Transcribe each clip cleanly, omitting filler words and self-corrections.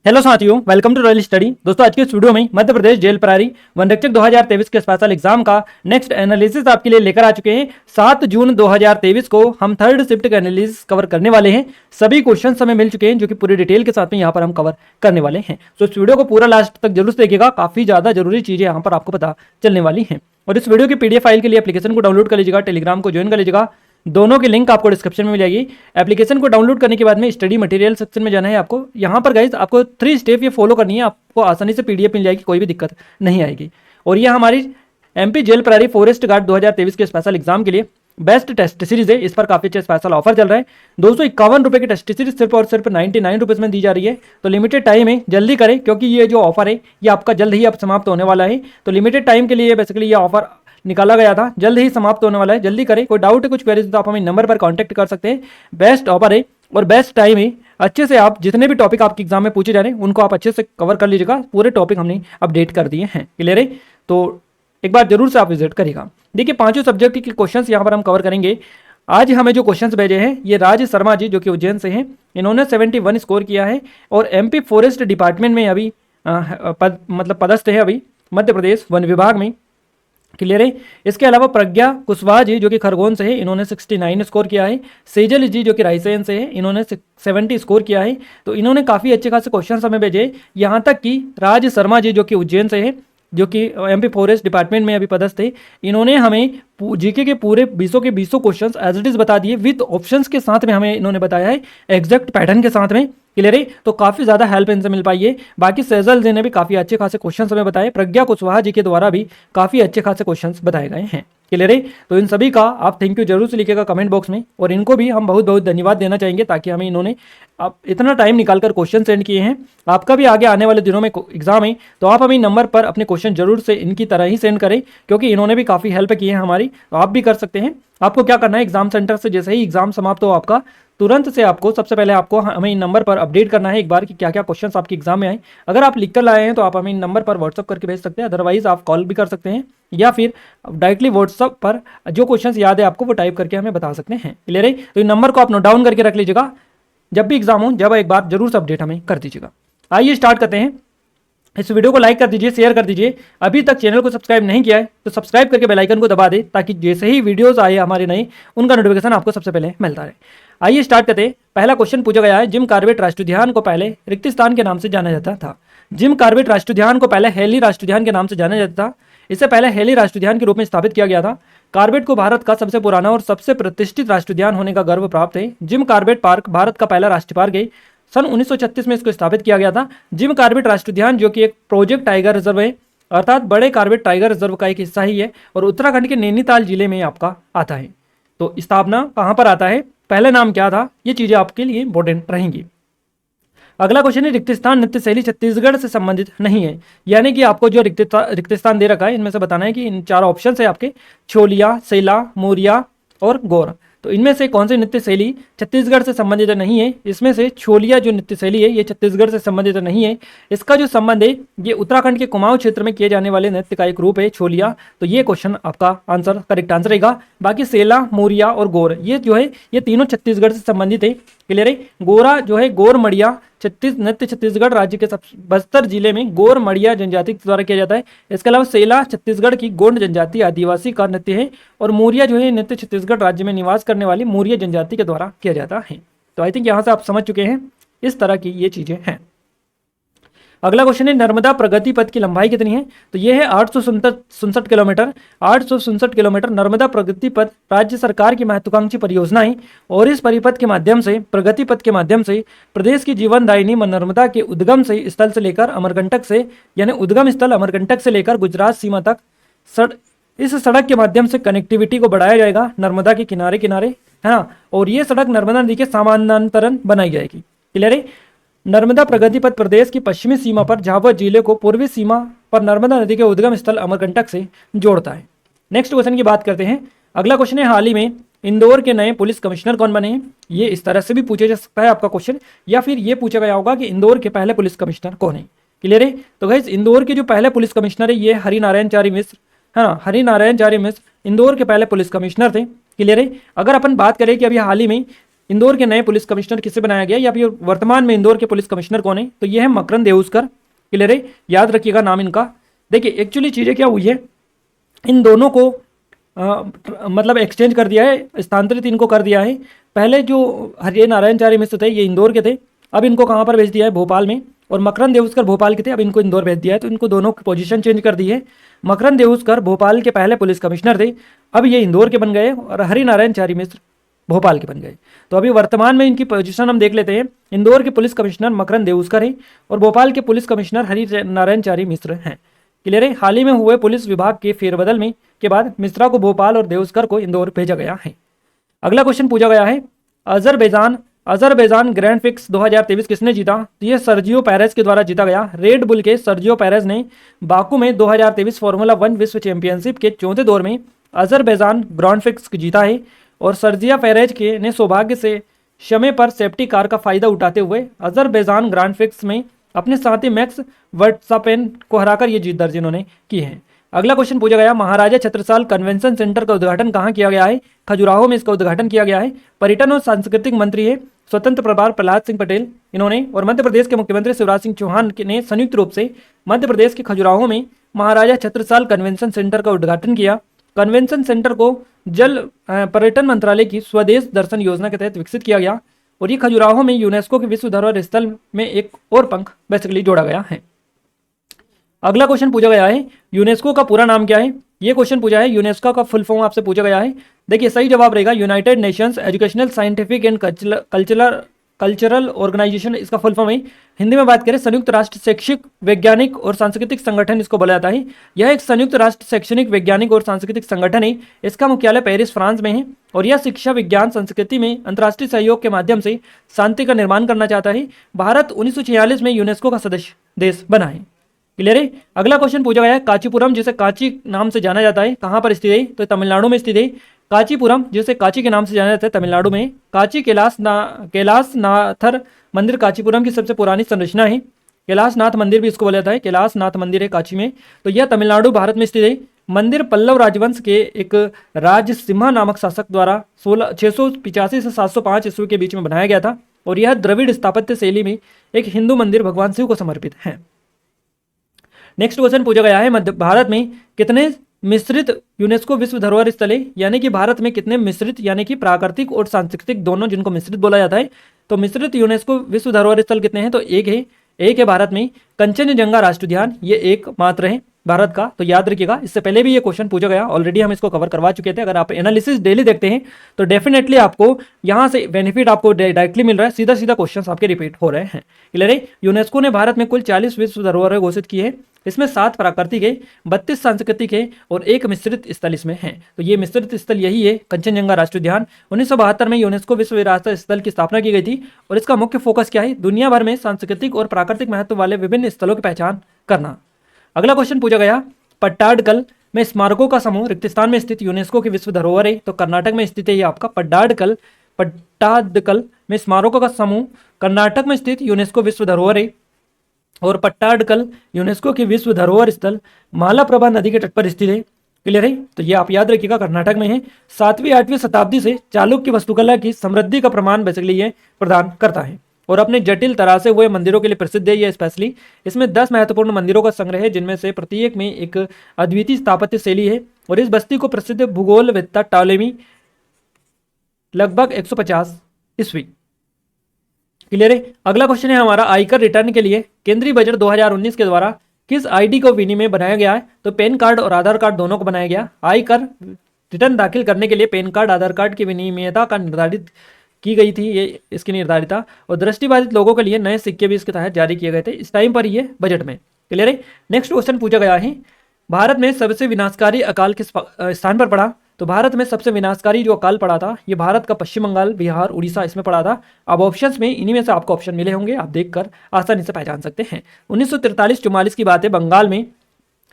Hello साथियों, welcome to royal study. दोस्तों, आज के इस वीडियो में मध्य प्रदेश जेल प्रहरी वनरक्षक 2023 के स्पेशल एग्जाम का नेक्स्ट एनालिसिस आपके लिए लेकर आ चुके हैं। 7 जून 2023 को हम थर्ड शिफ्ट का एनालिसिस कवर करने वाले हैं। सभी क्वेश्चन हमें मिल चुके हैं जो कि पूरी डिटेल के साथ में यहाँ पर हम कवर करने वाले हैं। तो इस वीडियो को पूरा लास्ट तक जरूर से देखिएगा, काफी ज्यादा जरूरी चीजें यहाँ पर आपको पता चलने वाली हैं। और इस वीडियो की पीडीएफ फाइल के लिए एप्लीकेशन को डाउनलोड कर लीजिएगा, टेलीग्राम को ज्वाइन कर लीजिएगा। दोनों की लिंक आपको डिस्क्रिप्शन में मिल जाएगी। एप्लीकेशन को डाउनलोड करने के बाद में स्टडी मटेरियल सेक्शन में जाना है आपको। यहाँ पर गाइज आपको 3 स्टेप ये फॉलो करनी है, आपको आसानी से पीडीएफ मिल जाएगी, कोई भी दिक्कत नहीं आएगी। और ये हमारी एमपी जेल प्रहरी फॉरेस्ट गार्ड 2023 के स्पेशल एग्जाम के लिए बेस्ट टेस्ट सीरीज है। इस पर काफी अच्छा स्पेशल ऑफर चल रहा है। 251 रुपए की टेस्ट सीरीज सिर्फ और सिर्फ 99 रुपीज में दी जा रही है। तो लिमिटेड टाइम है, जल्दी करें क्योंकि ये जो ऑफर है ये आपका जल्द ही अब समाप्त होने वाला है। तो लिमिटेड टाइम के लिए बेसिकली ये ऑफर निकाला गया था, जल्द ही समाप्त होने वाला है। जल्दी करें, कोई डाउट है कुछ क्वेरीज तो आप हमें नंबर पर कांटेक्ट कर सकते हैं। बेस्ट ऑफर है और बेस्ट टाइम है। अच्छे से आप जितने भी टॉपिक आपके एग्जाम में पूछे जा रहे हैं उनको आप अच्छे से कवर कर लीजिएगा। पूरे टॉपिक हमने अपडेट कर दिए हैं, क्लियर है। तो एक बार जरूर से आप विजिट करिएगा। देखिए, 5 सब्जेक्ट के क्वेश्चंस यहाँ पर हम कवर करेंगे। आज हमें जो क्वेश्चंस भेजे हैं ये राज शर्मा जी जो कि उज्जैन से हैं, इन्होंने 71 स्कोर किया है और एमपी फॉरेस्ट डिपार्टमेंट में अभी पदस्थ है अभी मध्य प्रदेश वन विभाग में, क्लियर है। इसके अलावा प्रज्ञा कुशवाहा जी जो कि खरगोन से है, इन्होंने 69 स्कोर किया है। सेजल जी जो कि रायसेन से है, इन्होंने 70 स्कोर किया है। तो इन्होंने काफ़ी अच्छे खासे क्वेश्चन हमें भेजे। यहाँ तक कि राज शर्मा जी जो कि उज्जैन से है, जो कि एमपी फॉरेस्ट डिपार्टमेंट में अभी पदस्थ थे, इन्होंने हमें जीके के पूरे 20 के 20 क्वेश्चंस एज इट इज बता दिए, विद ऑप्शंस के साथ में हमें इन्होंने बताया है, एग्जैक्ट पैटर्न के साथ में, क्लियर है। तो काफी ज्यादा हेल्प इनसे मिल पाई है। बाकी सेजल जी ने भी काफी अच्छे खासे क्वेश्चंस हमें बताए, प्रज्ञा कुशवाहा जी के द्वारा भी काफी अच्छे खासे क्वेश्चंस बताए गए हैं, क्लियर है। तो इन सभी का आप थैंक यू जरूर से लिखिएगा कमेंट बॉक्स में, और इनको भी हम बहुत बहुत धन्यवाद देना चाहेंगे ताकि हमें इन्होंने आप इतना टाइम निकालकर क्वेश्चन सेंड किए हैं। आपका भी आगे आने वाले दिनों में एग्जाम है तो आप हमें नंबर पर अपने क्वेश्चन जरूर से इनकी तरह ही सेंड करें, क्योंकि इन्होंने भी काफी हेल्प की है हमारी। तो आप भी कर सकते हैं। आपको क्या करना है, एग्जाम सेंटर से जैसे ही एग्जाम समाप्त हो आपका, तुरंत से आपको सबसे पहले आपको हमें इन नंबर पर अपडेट करना है एक बार कि क्या क्या क्वेश्चंस आपके एग्जाम में आए। अगर आप लिख कर लाए हैं तो आप हमें इन नंबर पर व्हाट्सअप करके भेज सकते हैं, अदरवाइज आप कॉल भी कर सकते हैं या फिर डायरेक्टली व्हाट्सअप पर जो क्वेश्चंस याद है आपको वो टाइप करके हमें बता सकते हैं, क्लियर है। तो इन नंबर को आप नोट डाउन करके रख लीजिएगा, जब भी एग्जाम हो जब एक बार जरूर से अपडेट हमें कर दीजिएगा। आइए स्टार्ट करते हैं। इस वीडियो को लाइक कर दीजिए, शेयर कर दीजिए। अभी तक चैनल को सब्सक्राइब नहीं किया है तो सब्सक्राइब करके बेल आइकन को दबा दे, ताकि जैसे ही वीडियोस आए हमारे नए उनका नोटिफिकेशन आपको सबसे पहले मिलता रहे। आइए स्टार्ट करते हैं। पहला क्वेश्चन पूछा गया है, जिम कॉर्बेट राष्ट्रीय उद्यान को पहले रिक्त स्थान के नाम से जाना जाता था। जिम कॉर्बेट राष्ट्रीय उद्यान को पहले हेली राष्ट्रीय उद्यान के नाम से जाना जाता था। इससे पहले हेली राष्ट्रीय उद्यान के रूप में स्थापित किया गया था। कॉर्बेट को भारत का सबसे पुराना और सबसे प्रतिष्ठित राष्ट्रीय उद्यान होने का गर्व प्राप्त है। जिम कॉर्बेट पार्क भारत का पहला राष्ट्रीय पार्क है। सन 1936 में इसको स्थापित किया गया था। जिम कॉर्बेट राष्ट्रीय उद्यान जो कि एक प्रोजेक्ट टाइगर रिजर्व है, अर्थात बड़े कॉर्बेट टाइगर रिजर्व का एक हिस्सा ही है, और उत्तराखंड के नैनीताल जिले में आपका आता है। तो स्थापना कहां पर आता है, पहले नाम क्या था, ये चीजें आपके लिए इंपॉर्टेंट रहेंगी। अगला क्वेश्चन है, रिक्त स्थान नृत्य शैली छत्तीसगढ़ से संबंधित नहीं है। यानी कि आपको जो रिक्त स्थान दे रखा है इनमें से बताना है कि इन 4 ऑप्शन है आपके, छोलिया, सेला, मोरिया और गोर। तो इनमें से कौन सी नृत्य शैली छत्तीसगढ़ से संबंधित नहीं है। इसमें से छोलिया जो नृत्य शैली है ये छत्तीसगढ़ से संबंधित नहीं है। इसका जो संबंध है ये उत्तराखंड के कुमाऊं क्षेत्र में किए जाने वाले नृत्य का एक रूप है छोलिया। तो ये क्वेश्चन आपका आंसर करेक्ट आंसर रहेगा। बाकी सेला, मोरिया और गोर ये जो है ये तीनों छत्तीसगढ़ से संबंधित है, क्लियर है। गोरा जो है गोर मड़िया नृत्य छत्तीसगढ़ राज्य के बस्तर जिले में गोर मड़िया जनजाति द्वारा किया जाता है। इसके अलावा सेला छत्तीसगढ़ की गोंड जनजाति आदिवासी का नृत्य है, और मोरिया जो है नृत्य छत्तीसगढ़ राज्य में निवास करने वाली मोरिया जनजाति के द्वारा किया जाता है। तो आई थिंक यहाँ से आप समझ चुके हैं, इस तरह की ये चीजें हैं। अगला क्वेश्चन है, नर्मदा प्रगति पथ की लंबाई कितनी है। तो ये है 867 किलोमीटर। 867 किलोमीटर नर्मदा प्रगति पथ राज्य सरकार की महत्वाकांक्षी परियोजना है, और इस परिपथ के माध्यम से, प्रगति पथ के माध्यम से प्रदेश की जीवनदायिनी नर्मदा के उद्गम से स्थल से लेकर अमरकंटक से, यानी उद्गम स्थल अमरकंटक से लेकर गुजरात सीमा तक इस सड़क के माध्यम से कनेक्टिविटी को बढ़ाया जाएगा नर्मदा के किनारे किनारे, है ना। और ये सड़क नर्मदा नदी के समानांतरण बनाई जाएगी, क्लियर है। नर्मदा प्रगति पथ प्रदेश की पश्चिमी सीमा पर झाबुआ जिले को पूर्वी सीमा पर नर्मदा नदी के उद्गम स्थल अमरकंटक से जोड़ता है। नेक्स्ट क्वेश्चन की बात करते हैं। अगला क्वेश्चन है, हाल ही में इंदौर के नए पुलिस कमिश्नर कौन बने हैं। ये इस तरह से भी पूछा जा सकता है आपका क्वेश्चन, या फिर ये पूछा गया होगा कि इंदौर के पहले पुलिस कमिश्नर कौन है, क्लियर है। तो गाइस इंदौर के जो पहले पुलिस कमिश्नर है ये हरिनारायण चारी मिश्र, है ना। हरिनारायण चारी मिश्र इंदौर के पहले पुलिस कमिश्नर थे, क्लियर है। अगर अपन बात करें कि अभी हाल ही में इंदौर के नए पुलिस कमिश्नर किसे बनाया गया, या फिर वर्तमान में इंदौर के पुलिस कमिश्नर कौन है, तो ये है मकरंद देउस्कर। क्लियर है, याद रखिएगा नाम इनका। देखिए एक्चुअली चीजें क्या हुई है, इन दोनों को मतलब एक्सचेंज कर दिया है, स्थानांतरित इनको कर दिया है। पहले जो हरिये नारायणचार्य मिश्र थे ये इंदौर के थे, अब इनको कहाँ पर भेज दिया है, भोपाल में। और मकरंद देउस्कर भोपाल के थे, अब इनको इंदौर भेज दिया है, तो इनको दोनों की पोजीशन चेंज कर दी है। मकरंद देउस्कर भोपाल के पहले पुलिस कमिश्नर थे, अब ये इंदौर के बन गए, और हरि नारायणचार्य मिश्र भोपाल के बन गए। तो अभी वर्तमान में इनकी पोजीशन हम देख लेते हैं। इंदौर के पुलिस कमिश्नर मकरंद देउस्कर हैं और भोपाल के पुलिस कमिश्नर हरि नारायणचार्य मिश्र हैं। क्लियर है, हाल ही में हुए पुलिस विभाग के फेरबदल में के बाद मिश्रा को भोपाल और देउस्कर को इंदौर भेजा गया है। अगला क्वेश्चन पूछा गया है, अजरबैजान ग्रैंड फिक्स 2023 किसने जीता, तो ये सर्जियो पेरेज के द्वारा जीता गया। रेड बुल के सर्जियो पेरेज ने बाकू में 2023 फार्मूला 1 विश्व चैंपियनशिप के चौथे दौर में अजरबैजान ग्रैंड फिक्स जीता है। और सर्जिया पेरेज के ने सौभाग्य से समय पर सेफ्टी कार का फायदा उठाते हुए अजरबैजान ग्रैंड फिक्स में अपने साथी मैक्स वर्स्टापेन को हराकर ये जीत दर्ज इन्होंने की है। अगला क्वेश्चन पूछा गया, महाराजा छत्रसाल कन्वेंशन सेंटर का उद्घाटन कहाँ किया गया है, खजुराहो में इसका उद्घाटन किया गया है। पर्यटन और सांस्कृतिक मंत्री है स्वतंत्र प्रभार प्रहलाद सिंह पटेल इन्होंने, और मध्य प्रदेश के मुख्यमंत्री शिवराज सिंह चौहान ने संयुक्त रूप से मध्य प्रदेश के खजुराहो में महाराजा छत्रसाल कन्वेंशन सेंटर का उद्घाटन किया। कन्वेंशन सेंटर को जल पर्यटन मंत्रालय की स्वदेश दर्शन योजना के तहत विकसित किया गया, और ये खजुराहो में यूनेस्को के विश्व धरोहर स्थल में एक और पंख बेसिकली जोड़ा गया है। अगला क्वेश्चन पूछा गया है, यूनेस्को का पूरा नाम क्या है, ये क्वेश्चन पूछा है, यूनेस्को का फुल फॉर्म आपसे पूछा गया है। देखिए सही जवाब रहेगा United Nations Educational Scientific and Cultural Organization, इसका फुल फॉर्म है। हिंदी में बात करें संयुक्त राष्ट्र शैक्षिक वैज्ञानिक और सांस्कृतिक संगठन इसको बोला जाता है। यह एक संयुक्त राष्ट्र शैक्षणिक वैज्ञानिक और सांस्कृतिक संगठन है। इसका मुख्यालय पेरिस फ्रांस में है, और यह शिक्षा विज्ञान संस्कृति में अंतर्राष्ट्रीय सहयोग के माध्यम से शांति का निर्माण करना चाहता है। भारत 1946 में यूनेस्को का सदस्य देश बना है। क्लियर है। अगला क्वेश्चन पूछा गया है, कांचीपुरम जिसे कांची नाम से जाना जाता है कहाँ पर स्थित है, तो तमिलनाडु में स्थित है। कांचीपुरम जिसे कांची के नाम से जाना जाता है तमिलनाडु में। कांची कैलाशनाथर मंदिर कांचीपुरम की सबसे पुरानी संरचना है। कैलाशनाथ मंदिर भी इसको बोला जाता है, कैलाशनाथ मंदिर है कांची में, तो यह तमिलनाडु भारत में स्थित है। मंदिर पल्लव राजवंश के एक राजसिम्हा नामक शासक द्वारा 685 से 705 ईस्वी के बीच में बनाया गया था, और यह द्रविड़ स्थापत्य शैली में एक हिंदू मंदिर भगवान शिव को समर्पित है। नेक्स्ट क्वेश्चन पूछा गया है, मध्य भारत में कितने मिश्रित यूनेस्को विश्व धरोहर स्थल है, यानी कि भारत में कितने मिश्रित यानी कि प्राकृतिक और सांस्कृतिक दोनों जिनको मिश्रित बोला जाता है, तो मिश्रित यूनेस्को विश्व धरोहर स्थल कितने हैं, तो एक है भारत में। कंचनजंगा राष्ट्रीय उद्यान ये एक मात्र है भारत का, तो याद रखिएगा। इससे पहले भी ये क्वेश्चन पूछा गया, ऑलरेडी हम इसको कवर करवा चुके थे। अगर आप एनालिसिस डेली देखते हैं तो डेफिनेटली आपको यहाँ से बेनिफिट आपको डायरेक्टली मिल रहा है, सीधा सीधा क्वेश्चन आपके रिपीट हो रहे हैं। क्लियर है। यूनेस्को ने भारत में कुल 40 विश्व धरोहर घोषित की है, इसमें 7 प्राकृतिक है, 32 सांस्कृतिक है और एक मिश्रित स्थल इसमें है। तो ये मिश्रित स्थल यही है कंचनजंगा राष्ट्रीय उद्यान। 1972 में यूनेस्को विश्व विरासत स्थल की स्थापना की गई थी, और इसका मुख्य फोकस क्या है, दुनिया भर में सांस्कृतिक और प्राकृतिक महत्व वाले विभिन्न स्थलों की पहचान करना। अगला क्वेश्चन पूछा गया, पट्टाडकल में स्मारकों का समूह रिक्तिस्तान में स्थित यूनेस्को की विश्व धरोहर है, तो कर्नाटक में स्थित है ये आपका पट्टाडकल में स्मारकों का समूह कर्नाटक में स्थित यूनेस्को विश्व धरोहर है। और पट्टाडकल यूनेस्को की विश्व धरोहर स्थल मालाप्रभा नदी के तट पर स्थित है। क्लियर है, तो ये आप याद रखिएगा कर्नाटक में है। 7वीं-8वीं शताब्दी से चालुक्य वास्तुकला की समृद्धि का प्रमाण बेसिकली ये प्रदान करता है, और अपने जटिल तरासे हुए मंदिरों के लिए प्रसिद्ध है ये स्पेशली। इसमें 10 महत्वपूर्ण मंदिरों का संग्रह है, जिनमें से प्रत्येक में एक अद्वितीय स्थापत्य शैली है, और इस बस्ती को प्रसिद्ध भूगोलवेत्ता टॉलेमी लगभग 150 ईस्वी। क्लियर है। अगला क्वेश्चन है हमारा, आयकर रिटर्न के लिए केंद्रीय बजट 2019 के द्वारा किस आईडी को विनिमय बनाया गया है, तो पैन कार्ड और आधार कार्ड दोनों को बनाया गया। आयकर रिटर्न दाखिल करने के लिए पैन कार्ड आधार कार्ड की विनिमयता का निर्धारित की गई थी, ये इसकी निर्धारिता, और दृष्टिबाधित लोगों के लिए नए सिक्के भी इसके तहत जारी किए गए थे इस टाइम पर ये बजट में। क्लियर है। नेक्स्ट क्वेश्चन पूछा गया है, भारत में सबसे विनाशकारी अकाल किस स्थान पर पड़ा, तो भारत में सबसे विनाशकारी जो अकाल पड़ा था ये भारत का पश्चिम बंगाल, बिहार, उड़ीसा इसमें पड़ा था। अब ऑप्शंस में इन्हीं में से आपको ऑप्शन मिले होंगे, आप देखकर आसानी से पहचान सकते हैं। 1943-44 की बात है, बंगाल में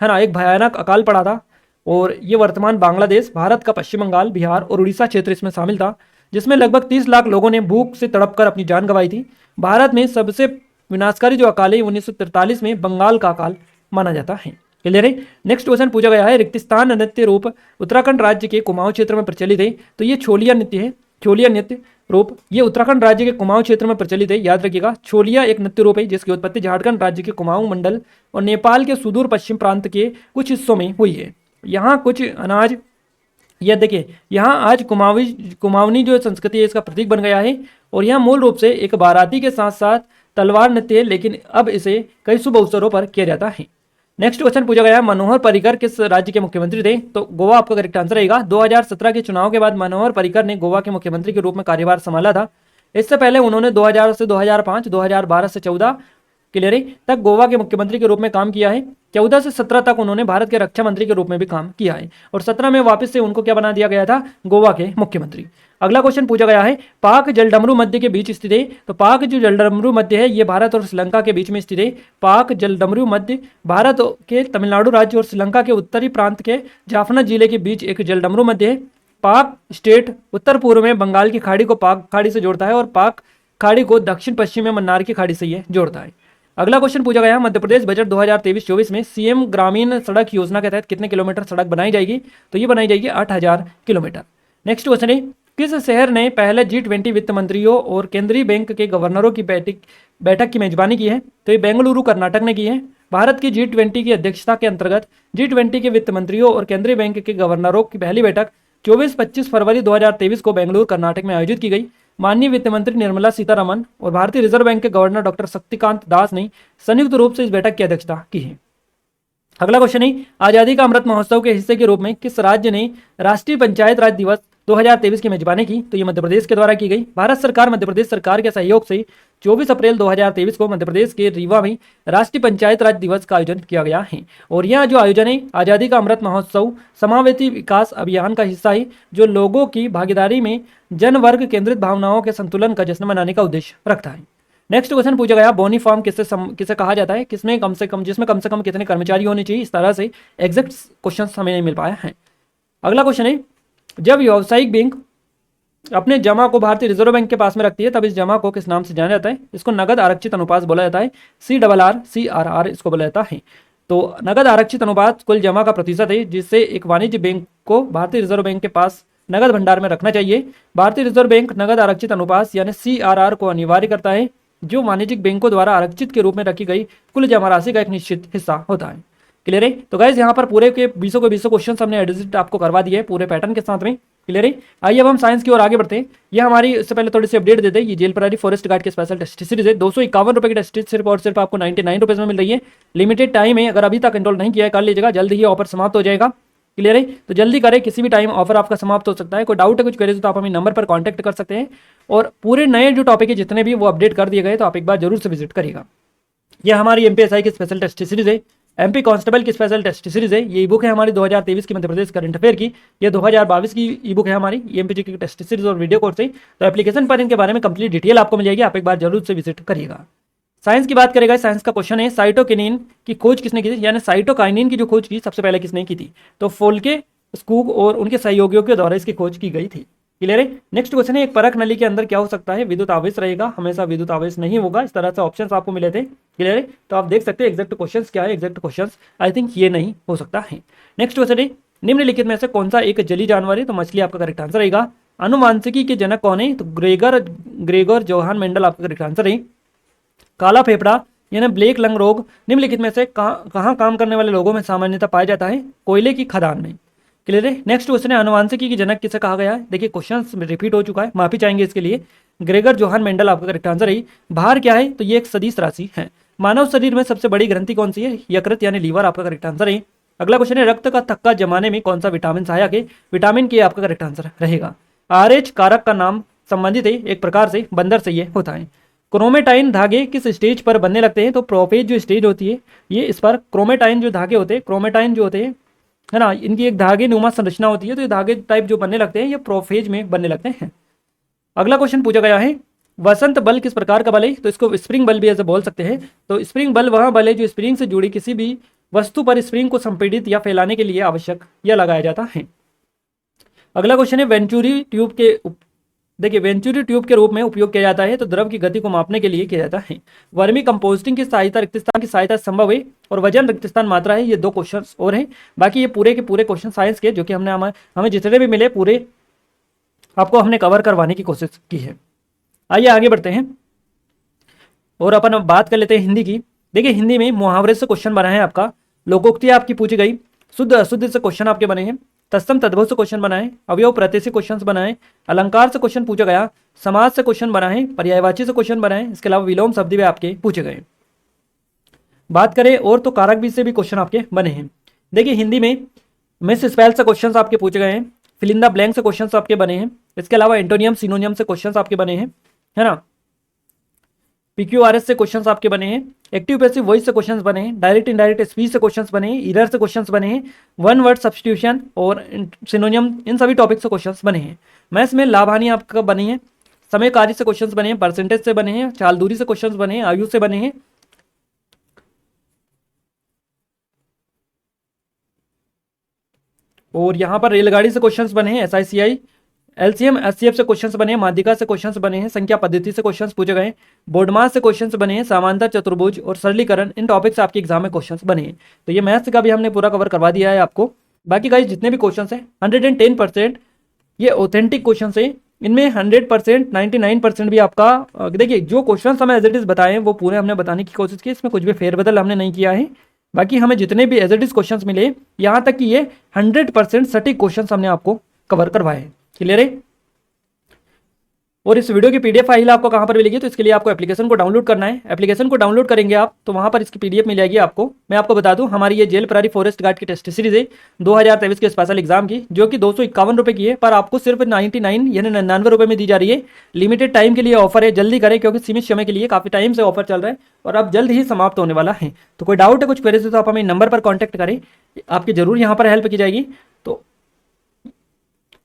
है ना एक भयानक अकाल पड़ा था, और ये वर्तमान बांग्लादेश, भारत का पश्चिम बंगाल, बिहार और उड़ीसा क्षेत्र इसमें शामिल था, जिसमें लगभग 30 लाख लोगों ने भूख से तड़पकर अपनी जान गंवाई थी। भारत में सबसे विनाशकारी जो अकाल है 1943 में बंगाल का अकाल माना जाता है। क्लियर है। नेक्स्ट क्वेश्चन पूछा गया है, रिक्तिस्तान नृत्य रूप उत्तराखंड राज्य के कुमाऊं क्षेत्र में प्रचलित है, तो ये छोलिया नृत्य है। छोलिया नृत्य रूप ये उत्तराखंड राज्य के कुमाऊं क्षेत्र में प्रचलित है, याद रखिएगा। छोलिया एक नृत्य रूप है जिसकी उत्पत्ति झारखंड राज्य के कुमाऊं मंडल और नेपाल के सुदूर पश्चिम प्रांत के कुछ हिस्सों में हुई है। यहाँ कुछ अनाज, यह देखिए यहाँ आज कुमाऊनी जो संस्कृति है इसका प्रतीक बन गया है। और यह मूल रूप से एक बाराती के साथ साथ तलवार नृत्य है, लेकिन अब इसे कई शुभ अवसरों पर किया जाता है। नेक्स्ट क्वेश्चन पूछा गया है, मनोहर पर्रिकर किस राज्य के मुख्यमंत्री थे? तो गोवा आपका करेक्ट आंसर रहेगा। 2017 के चुनाव के बाद मनोहर पर्रिकर ने गोवा के मुख्यमंत्री के रूप में कार्यभार संभाला था। इससे पहले उन्होंने 2000 से 2005, 2012 से 14 क्लियर है तक गोवा के मुख्यमंत्री के रूप में काम किया है। 14 से 17 तक उन्होंने भारत के रक्षा मंत्री के रूप में भी काम किया है और 17 में वापस से उनको क्या बना दिया गया था? गोवा के मुख्यमंत्री। अगला क्वेश्चन पूछा गया है, पाक जलडमरू मध्य के बीच स्थित है। तो पाक जो जलडमरू मध्य है ये भारत और श्रीलंका के बीच में स्थित है। पाक जलडमरू मध्य भारत के तमिलनाडु राज्य और श्रीलंका के उत्तरी प्रांत के जाफना जिले के बीच एक जलडमरू मध्य है। पाक स्टेट उत्तर पूर्व में बंगाल की खाड़ी को पाक खाड़ी से जोड़ता है और पाक खाड़ी को दक्षिण पश्चिम में मन्नार की खाड़ी से ये जोड़ता है। अगला क्वेश्चन पूछा गया है, मध्य प्रदेश बजट 2023-24 में सीएम ग्रामीण सड़क योजना के तहत कितने किलोमीटर सड़क बनाई जाएगी? तो ये बनाई जाएगी 8000 किलोमीटर। नेक्स्ट क्वेश्चन है, किस शहर ने पहले G20 वित्त मंत्रियों और केंद्रीय बैंक के गवर्नरों की बैठक की मेजबानी की है? तो ये बेंगलुरु कर्नाटक ने की है। भारत की G20 की अध्यक्षता के अंतर्गत G20 के वित्त मंत्रियों और केंद्रीय बैंक के गवर्नरों की पहली बैठक 24-25 फरवरी 2023 को बेंगलुरु कर्नाटक में आयोजित की गई। माननीय वित्त मंत्री निर्मला सीतारमन और भारतीय रिजर्व बैंक के गवर्नर डॉक्टर शक्तिकांत दास ने संयुक्त रूप से इस बैठक की अध्यक्षता की है। अगला क्वेश्चन है, आजादी का अमृत महोत्सव के हिस्से के रूप में किस राज्य ने राष्ट्रीय पंचायत राज दिवस 2023 की मेजबानी की? तो ये मध्य प्रदेश के द्वारा की गई। भारत सरकार मध्य प्रदेश सरकार के सहयोग से 24 अप्रैल 2023 को मध्य प्रदेश के रीवा में राष्ट्रीय पंचायत राज दिवस का आयोजन किया गया है। और यह जो आयोजन है आजादी का अमृत महोत्सव समावेशी विकास अभियान का हिस्सा है जो लोगों की भागीदारी में जन वर्ग केंद्रित भावनाओं के संतुलन का जश्न मनाने का उद्देश्य रखता है। नेक्स्ट क्वेश्चन पूछा गया, बोनी फॉर्म किसे कहा जाता है? जिसमें कम से कम कितने कर्मचारी होने चाहिए? इस तरह से एग्जैक्ट क्वेश्चन हमें नहीं मिल पाया है। अगला क्वेश्चन है, जब व्यावसायिक बैंक अपने जमा को भारतीय रिजर्व बैंक के पास में रखती है तब इस जमा को किस नाम से जाना जाता है? इसको नगद आरक्षित अनुपात बोला जाता है। CRR इसको बोला जाता है। तो नगद आरक्षित अनुपात कुल जमा का प्रतिशत है जिससे एक वाणिज्य बैंक को भारतीय रिजर्व बैंक के पास नगद भंडार में रखना चाहिए। भारतीय रिजर्व बैंक नगद आरक्षित अनुपात यानी CRR को अनिवार्य करता है जो वाणिज्यिक बैंकों द्वारा आरक्षित के रूप में रखी गई कुल जमा राशि का एक निश्चित हिस्सा होता है। क्लियर है? तो गाइस यहाँ पर पूरे के 20 क्वेश्चन हमने एडिट आपको करवा दिए पूरे पैटर्न के साथ में। क्लियर है? आइए अब हम साइंस की ओर आगे बढ़ते हैं। ये हमारी इससे पहले थोड़ी सी अपडेट देते हैं, ये जेल प्रहरी फॉरेस्ट गार्ड के स्पेशल टेस्ट सीरीज है। 251 रुपए की टेस्ट सिर्फ और सिर्फ आपको 99 रुपीज में मिल रही है। लिमिटेड टाइम है, अगर अभी तक एनरोल नहीं किया है कर लीजिएगा, जल्दी ही ऑफर समाप्त हो जाएगा। क्लियर है? तो जल्दी करें, किसी भी टाइम ऑफर आपका समाप्त हो सकता है। कोई डाउट है कुछ क्वेरीज तो आप हमें नंबर पर कॉन्टैक्ट कर सकते हैं। और पूरे नए जो टॉपिक है जितने भी वो अपडेट कर दिए गए तो आप एक बार जरूर से विजिट करिएगा। यह हमारी MPSI की स्पेशल टेस्ट सीरीज है, MP कांस्टेबल की स्पेशल टेस्ट सीरीज है। ये ई बुक है हमारी 2023 की मध्य प्रदेश करंट अफेयर की। ये 2022 की ई बुक है हमारी MPG की टेस्ट सीरीज और वीडियो कोर्स है। तो एप्लीकेशन पर इनके बारे में कंप्लीट डिटेल आपको मिल जाएगी, आप एक बार जरूर से विजिट करिएगा। साइंस की बात करेगा, साइंस का क्वेश्चन है, साइटोकिनिन की खोज किसने की थी? यानी साइटोकाइनिन की जो खोज की सबसे पहले किसने की थी? तो फोल्के, स्कूग और उनके सहयोगियों के द्वारा इसकी खोज की गई थी। क्लियर है? नेक्स्ट क्वेश्चन है, एक परख नली के अंदर क्या हो सकता है? विद्युत आवेश रहेगा, हमेशा विद्युत आवेश नहीं होगा। इस तरह से ऑप्शंस आपको मिले थे। क्लियर है? तो आप देख सकते हैं एग्जैक्ट क्वेश्चंस क्या है। एग्जैक्ट क्वेश्चंस आई थिंक ये नहीं हो सकता है। नेक्स्ट क्वेश्चन है, निम्नलिखित में से कौन सा एक जली जानवर है? तो मछली आपका करेक्ट आंसर रहेगा। अनुवांशिकी के जनक कौन है? तो ग्रेगर जोहान मेंडल आपका करेक्ट आंसर है। काला फेफड़ा यानी ब्लैक लंग रोग निम्नलिखित में से कहाँ काम करने वाले लोगों में सामान्यतः पाया जाता है? कोयले की खदान में। क्लियर है? नेक्स्ट क्वेश्चन है, अनुवांशिकी की जनक किसे कहा गया है? देखिए क्वेश्चन रिपीट हो चुका है, माफी चाहेंगे इसके लिए। ग्रेगर जोहान मेंडल आपका करेक्ट आंसर है। भार क्या है? तो ये एक सदिश राशि है। मानव शरीर में सबसे बड़ी ग्रंथि कौन सी है? यकृत यानी लीवर आपका करेक्ट आंसर है। अगला क्वेश्चन है, रक्त का थक्का जमाने में कौन सा विटामिन सहायक है? विटामिन के आपका करेक्ट आंसर रहेगा। RH कारक का नाम संबंधित है एक प्रकार से बंदर से ये होता है। क्रोमेटाइन धागे किस स्टेज पर बनने लगते हैं? तो प्रोफेज जो स्टेज होती है ये इस पर क्रोमेटाइन जो धागे होते हैं, क्रोमेटाइन जो होते हैं है ना, इनकी एक धागे नुमा संरचना होती है। तो ये धागे टाइप जो बनने लगते हैं ये प्रोफेज में बनने लगते हैं। अगला क्वेश्चन पूछा गया है, वसंत बल किस प्रकार का बल है? तो इसको स्प्रिंग बल भी ऐसे बोल सकते हैं। तो स्प्रिंग बल वह बल है जो स्प्रिंग से जुड़ी किसी भी वस्तु पर स्प्रिंग को संपीड़ित या फैलाने के लिए आवश्यक या लगाया जाता है। अगला क्वेश्चन है, वेंचुरी ट्यूब के देखिए वेंचुरी ट्यूब के रूप में उपयोग किया जाता है तो द्रव की गति को मापने के लिए किया जाता है। वर्मी कंपोस्टिंग की सहायता रिक्त स्थान की सहायता संभव है और वजन रिक्त स्थान मात्रा है। ये 2 क्वेश्चन और हैं, बाकी ये पूरे के पूरे क्वेश्चन साइंस के जो कि हमें जितने भी मिले पूरे आपको हमने कवर करवाने की कोशिश की है। आइए आगे बढ़ते हैं और अपन अब बात कर लेते हैं हिंदी की। देखिए हिंदी में मुहावरे से क्वेश्चन बना है आपका, लोकोक्ति आपकी पूछी गई, शुद्ध अशुद्ध से क्वेश्चन आपके बने हैं, तत्सम तद्भव से क्वेश्चन बना है, अवयव प्रत्यय से क्वेश्चन बना है, अलंकार से क्वेश्चन पूछा गया, समाज से क्वेश्चन बना है, पर्यायवाची से क्वेश्चन बना है, इसके अलावा विलोम शब्द भी आपके पूछे गए। बात करें और तो कारक भी से भी क्वेश्चन आपके बने हैं। देखिए हिंदी में मिस स्पेल से क्वेश्चन आपके पूछे गए हैं, फिल इन द ब्लैंक से क्वेश्चन आपके बने हैं, इसके अलावा एंटोनियम सिनोनियम से क्वेश्चन आपके बने हैं, है ना। पीक्यूआरएस से क्वेश्चंस आपके बने हैं, एक्टिव पैसिव वॉइस से क्वेश्चंस बने हैं, डायरेक्ट इनडायरेक्ट स्पीच से क्वेश्चंस बने हैं, एरर से क्वेश्चंस बने हैं, वन वर्ड सब्स्टिट्यूशन और सिनोनियम, इन सभी टॉपिक से क्वेश्चंस बने हैं। मैथ्स में लाभ हानि आपका बनी है, समय कार्य से क्वेश्चंस बने हैं, परसेंटेज से बने हैं, चाल दूरी से क्वेश्चंस बने हैं, आयु से बने हैं, और यहाँ पर रेलगाड़ी से क्वेश्चंस बने हैं, SICI, LCM SCF से क्वेश्चंस बने हैं, माध्यिका से क्वेश्चंस बने हैं, संख्या पद्धति से क्वेश्चंस पूछे गए, बोर्डमास से क्वेश्चंस बने हैं, समांतर चतुर्भुज और सरलीकरण, इन टॉपिक से आपके एग्जाम में क्वेश्चंस बने हैं। तो ये मैथ्स का भी हमने पूरा कवर करवा दिया है आपको। बाकी गाइस जितने भी क्वेश्चंस हैं 110% ये ऑथेंटिक क्वेश्चन है, इनमें 100% 99% भी आपका देखिए जो क्वेश्चन हमें एज इट इज बताए वो पूरे हमने बताने की कोशिश की, इसमें कुछ भी फेरबदल हमने नहीं किया है। बाकी हमें जितने भी एज इट इज क्वेश्चन मिले, यहाँ तक कि ये 100% सटीक क्वेश्चन हमने आपको कवर करवाए हैं। क्लियर है। और इस वीडियो की पीडीएफ फाइल आपको कहाँ पर मिलेगी, तो इसके लिए आपको एप्लीकेशन को डाउनलोड करना है। एप्लीकेशन को डाउनलोड करेंगे आप तो वहाँ पर इसकी पीडीएफ मिल जाएगी आपको। मैं आपको बता दूं हमारी ये जेल प्रहरी फॉरेस्ट गार्ड की टेस्ट सीरीज है 2023 के स्पेशल एग्जाम की, जो कि 251 रुपये की है, पर आपको सिर्फ 99 यानी 99 रुपये में दी जा रही है। लिमिटेड टाइम के लिए ऑफर है, जल्दी करें क्योंकि सीमित समय के लिए काफ़ी टाइम से ऑफर चल रहा है और अब जल्द ही समाप्त होने वाला है। तो कोई डाउट है कुछ क्वेरीज है तो आप हमें नंबर पर कॉन्टैक्ट करें, आपकी जरूर यहाँ पर हेल्प की जाएगी। तो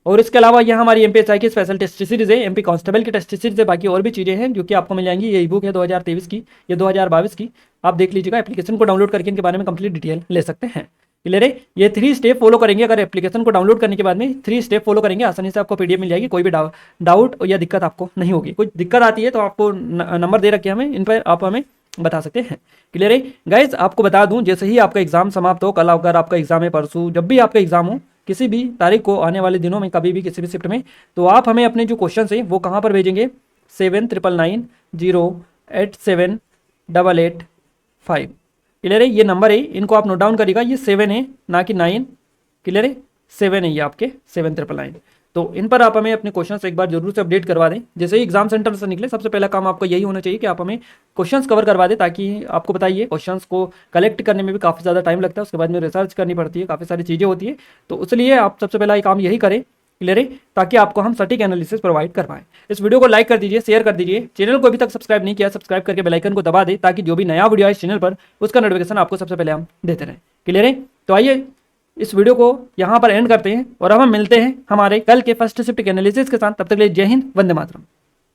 और इसके अलावा यह हमारी MPSI की स्पेशल टेस्ट सीरीज है, MP कांस्टेबल की टेस्ट सीरीज है, बाकी और भी चीज़ें हैं जो कि आपको मिल जाएंगी। ये ई बुक है 2023 की, ये 2022 की, आप देख लीजिएगा। एप्लीकेशन को डाउनलोड करके इनके बारे में कंप्लीट डिटेल ले सकते हैं। क्लियर है। ये 3 स्टेप फॉलो करेंगे, अगर एप्लीकेशन को डाउनलोड करने के बाद में 3 स्टेप फॉलो करेंगे आसानी से आपको पीडीएफ मिल जाएगी, कोई भी डाउट या दिक्कत आपको नहीं होगी। कुछ दिक्कत आती है तो आपको नंबर दे रखे हमें, इन पर आप हमें बता सकते हैं। क्लियर है गाइज। आपको बता दूं जैसे ही आपका एग्जाम समाप्त हो, कल अगर आपका एग्जाम है, परसों, जब भी आपका एग्जाम हो, किसी भी तारीख को, आने वाले दिनों में, कभी भी किसी भी शिफ्ट में, तो आप हमें अपने जो क्वेश्चन है वो कहाँ पर भेजेंगे, 7999088885। क्लियर है। ये नंबर है, इनको आप नोट डाउन करिएगा, ये 7 है ना कि 9। क्लियर है, 7 है ये आपके 7999। तो इन पर आप हमें अपने क्वेश्चंस एक बार जरूर से अपडेट करवा दें। जैसे ही एग्जाम सेंटर से निकले सबसे पहला काम आपका यही होना चाहिए कि आप हमें क्वेश्चंस कवर करवा दें, ताकि आपको बताइए क्वेश्चंस को कलेक्ट करने में भी काफ़ी ज़्यादा टाइम लगता है, उसके बाद में रिसर्च करनी पड़ती है, काफ़ी सारी चीज़ें होती है। तो इसलिए आप सबसे पहला काम यही करें। क्लियर है, ताकि आपको हम सटीक एनालिसिस प्रोवाइड कर पाएं। इस वीडियो को लाइक कर दीजिए, शेयर कर दीजिए, चैनल को अभी तक सब्सक्राइब नहीं किया, सब्सक्राइब करके बेल आइकन को दबा दें, ताकि जो भी नया वीडियो है इस चैनल पर उसका नोटिफिकेशन आपको सबसे पहले हम देते रहें। क्लियर है। तो आइए इस वीडियो को यहाँ पर एंड करते हैं और अब हम मिलते हैं हमारे कल के फर्स्ट शिफ्ट के एनालिसिस के साथ। तब तक के लिए जय हिंद, वंदे मातरम।